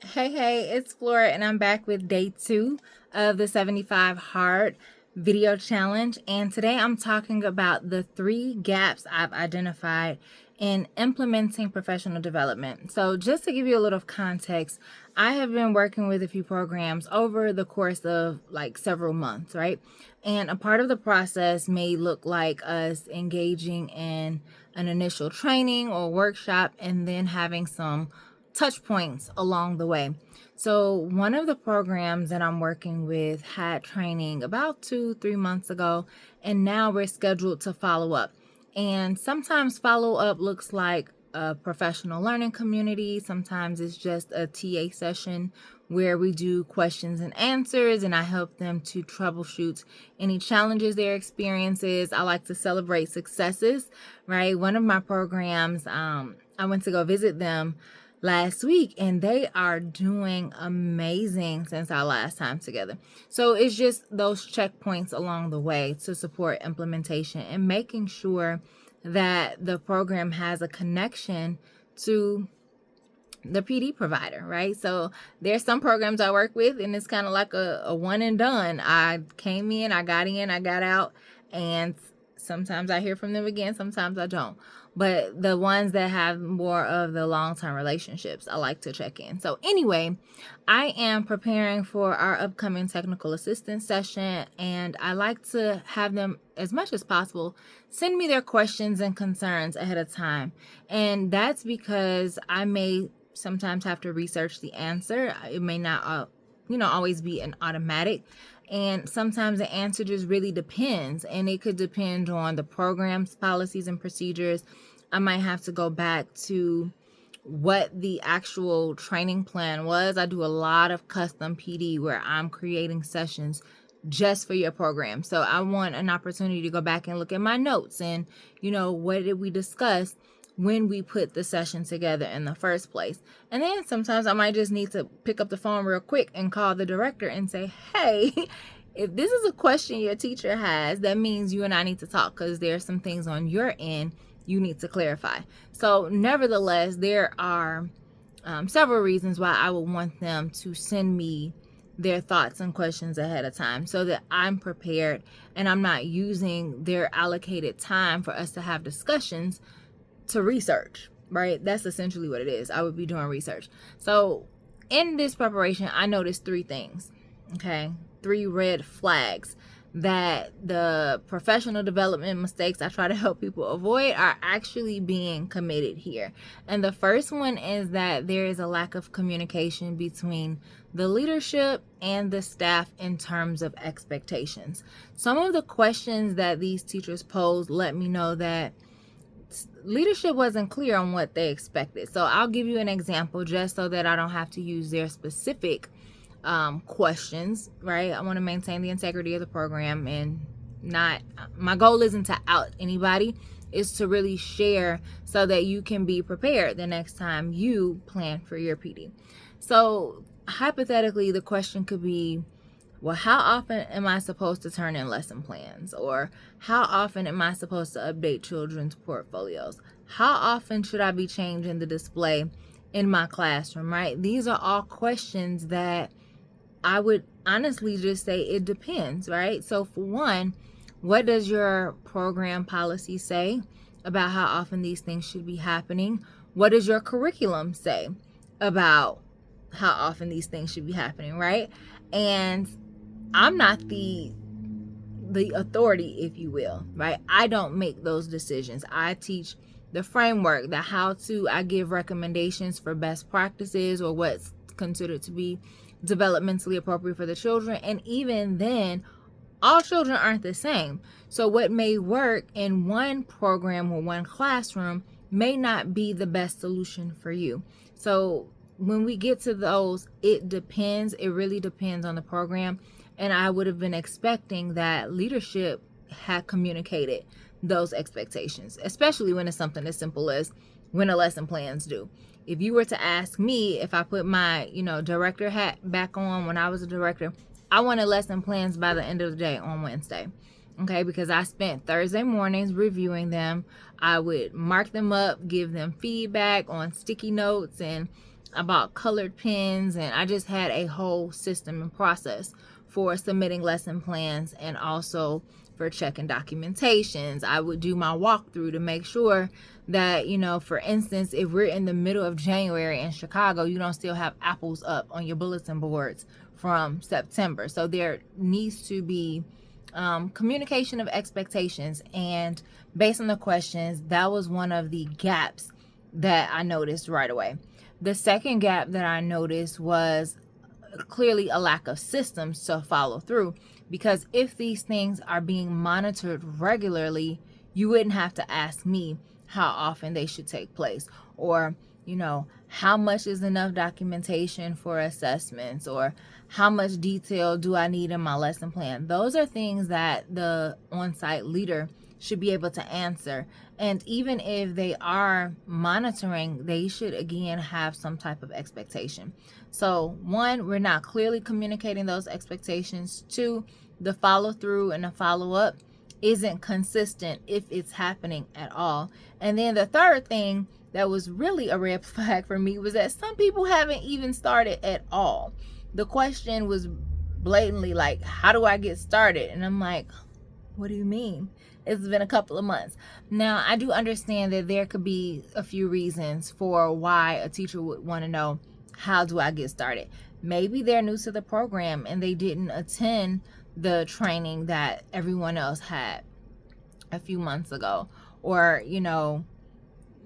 Hey, it's Flora, and I'm back with day 2 of the 75 Hard video challenge. And today I'm talking about the 3 gaps I've identified in implementing professional development. So, just to give you a little context, I have been working with a few programs over the course of like several months, right? And a part of the process may look like us engaging in an initial training or workshop and then having some touch points along the way. So, one of the programs that I'm working with had training about 3 months ago, and now we're scheduled to follow up. And sometimes follow up looks like a professional learning community, sometimes it's just a TA session where we do questions and answers and I help them to troubleshoot any challenges their experiences. I like to celebrate successes, right? One of my programs, I went to go visit them last week and they are doing amazing since our last time together. So it's just those checkpoints along the way to support implementation and making sure that the program has a connection to the PD provider, right? So there's some programs I work with and it's kind of like a one and done. I came in, I got out, and sometimes I hear from them again, sometimes I don't. But the ones that have more of the long-term relationships, I like to check in. So anyway, I am preparing for our upcoming technical assistance session, and I like to have them, as much as possible, send me their questions and concerns ahead of time. And that's because I may sometimes have to research the answer. It may not, always be an automatic. And sometimes the answer just really depends. And it could depend on the program's policies and procedures. I might have to go back to what the actual training plan was. I do a lot of custom PD where I'm creating sessions just for your program. So I want an opportunity to go back and look at my notes and, what did we discuss when we put the session together in the first place. And then sometimes I might just need to pick up the phone real quick and call the director and say, hey, if this is a question your teacher has, that means you and I need to talk because there are some things on your end you need to clarify. So nevertheless, there are several reasons why I would want them to send me their thoughts and questions ahead of time so that I'm prepared and I'm not using their allocated time for us to have discussions to research, right? That's essentially what it is. I would be doing research. So in this preparation, I noticed 3 things, okay? 3 red flags that the professional development mistakes I try to help people avoid are actually being committed here. And the first one is that there is a lack of communication between the leadership and the staff in terms of expectations. Some of the questions that these teachers posed let me know that leadership wasn't clear on what they expected. So I'll give you an example just so that I don't have to use their specific questions, right? I want to maintain the integrity of the program and my goal isn't to out anybody, is to really share so that you can be prepared the next time you plan for your PD. So hypothetically, the question could be, well, how often am I supposed to turn in lesson plans? Or how often am I supposed to update children's portfolios? How often should I be changing the display in my classroom, right? These are all questions that I would honestly just say it depends, right? So for one, what does your program policy say about how often these things should be happening? What does your curriculum say about how often these things should be happening, right? And I'm not the authority, if you will, right? I don't make those decisions. I teach the framework, the how to. I give recommendations for best practices or what's considered to be developmentally appropriate for the children. And even then, all children aren't the same. So what may work in one program or one classroom may not be the best solution for you. So when we get to those, it depends. It really depends on the program. And I would have been expecting that leadership had communicated those expectations, especially when it's something as simple as when a lesson plan's due. If you were to ask me if I put my, director hat back on when I was a director, I wanted lesson plans by the end of the day on Wednesday. Okay, because I spent Thursday mornings reviewing them. I would mark them up, give them feedback on sticky notes, and I bought colored pens, and I just had a whole system and process for submitting lesson plans and also for checking documentations. I would do my walkthrough to make sure that, for instance, if we're in the middle of January in Chicago, you don't still have apples up on your bulletin boards from September. So there needs to be communication of expectations. And based on the questions, that was one of the gaps that I noticed right away. The second gap that I noticed was clearly a lack of systems to follow through, because if these things are being monitored regularly, you wouldn't have to ask me how often they should take place, or how much is enough documentation for assessments, or how much detail do I need in my lesson plan. Those are things that the on-site leader should be able to answer. And even if they are monitoring, they should again have some type of expectation. So one, we're not clearly communicating those expectations. Two, the follow through and the follow up isn't consistent if it's happening at all. And then the third thing that was really a red flag for me was that some people haven't even started at all. The question was blatantly like, how do I get started? And I'm like, what do you mean? It's been a couple of months. Now, I do understand that there could be a few reasons for why a teacher would want to know, how do I get started? Maybe they're new to the program and they didn't attend the training that everyone else had a few months ago. Or,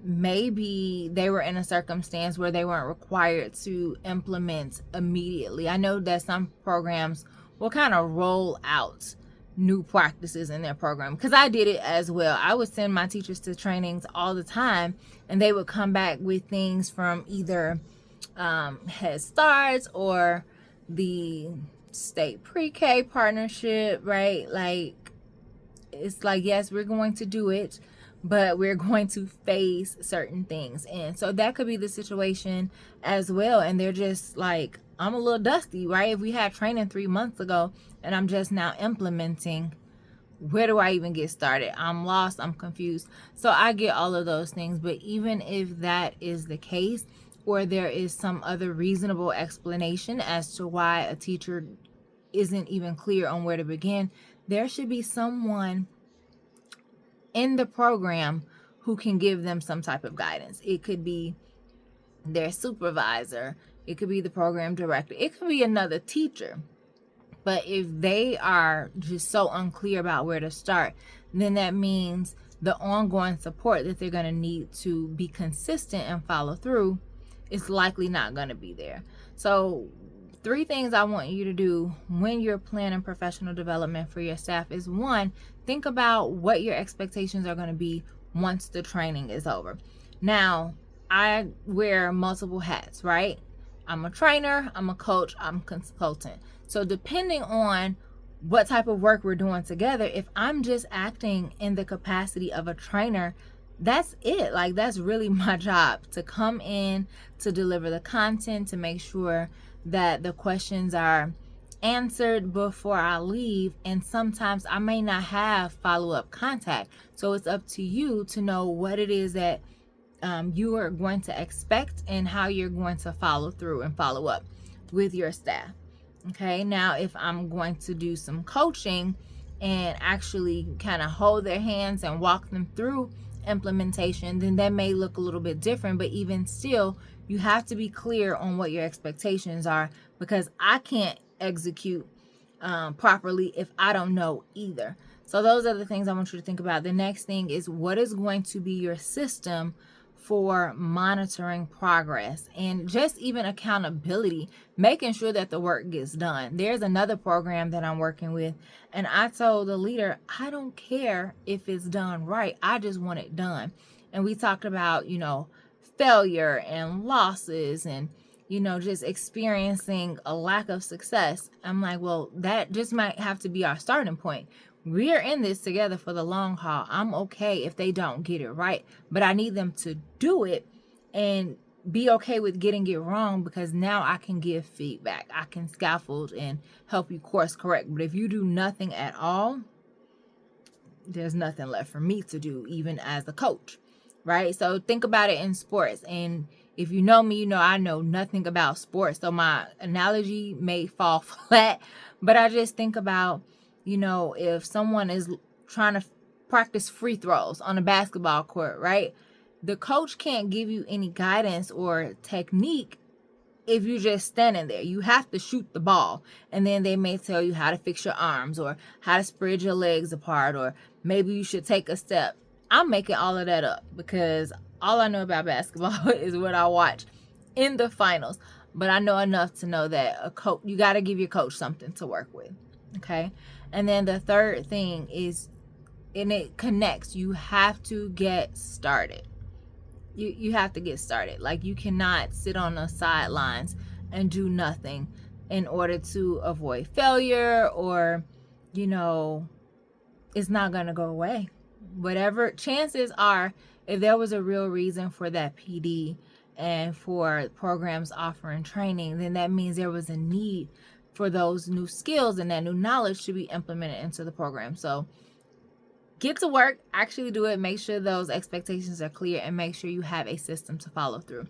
maybe they were in a circumstance where they weren't required to implement immediately. I know that some programs will kind of roll out new practices in their program, because I did it as well. I would send my teachers to trainings all the time, and they would come back with things from either Head Starts or the state pre-K partnership, right? Like, it's like, yes, we're going to do it, but we're going to face certain things. And so that could be the situation as well. And they're just like, I'm a little dusty, right? If we had training 3 months ago and I'm just now implementing, where do I even get started? I'm lost, I'm confused. So I get all of those things. But even if that is the case, or there is some other reasonable explanation as to why a teacher isn't even clear on where to begin, there should be someone in the program who can give them some type of guidance. It could be their supervisor, it could be the program director, it could be another teacher. But if they are just so unclear about where to start, then that means the ongoing support that they're going to need to be consistent and follow through is likely not going to be there. So 3 things I want you to do when you're planning professional development for your staff is, 1, think about what your expectations are going to be once the training is over. Now, I wear multiple hats, right? I'm a trainer, I'm a coach, I'm a consultant. So depending on what type of work we're doing together, if I'm just acting in the capacity of a trainer, that's it. Like, that's really my job, to come in, to deliver the content, to make sure that the questions are answered before I leave. And sometimes I may not have follow-up contact. So it's up to you to know what it is that you are going to expect and how you're going to follow through and follow up with your staff. Okay, now if I'm going to do some coaching and actually kind of hold their hands and walk them through implementation, then that may look a little bit different. But even still, you have to be clear on what your expectations are, because I can't execute properly if I don't know either. So those are the things I want you to think about. The next thing is, what is going to be your system for monitoring progress and just even accountability, making sure that the work gets done. There's another program that I'm working with, and I told the leader, I don't care if it's done right, I just want it done. And we talked about, failure and losses and, just experiencing a lack of success. I'm like, well, that just might have to be our starting point. We're in this together for the long haul. I'm okay if they don't get it right, but I need them to do it and be okay with getting it wrong, because now I can give feedback. I can scaffold and help you course correct. But if you do nothing at all, there's nothing left for me to do, even as a coach, right? So think about it in sports. And If you know me, you know I know nothing about sports, so my analogy may fall flat, but I just think about, if someone is trying to practice free throws on a basketball court, right? The coach can't give you any guidance or technique if you're just standing there. You have to shoot the ball, and then they may tell you how to fix your arms or how to spread your legs apart, or maybe you should take a step. I'm making all of that up because all I know about basketball is what I watch in the finals. But I know enough to know that a coach, you got to give your coach something to work with. Okay. And then the third thing is, and it connects, you have to get started. You have to get started. Like, you cannot sit on the sidelines and do nothing in order to avoid failure, or it's not going to go away. Whatever chances are, if there was a real reason for that PD and for programs offering training, then that means there was a need for those new skills and that new knowledge to be implemented into the program. So get to work, actually do it, make sure those expectations are clear, and make sure you have a system to follow through.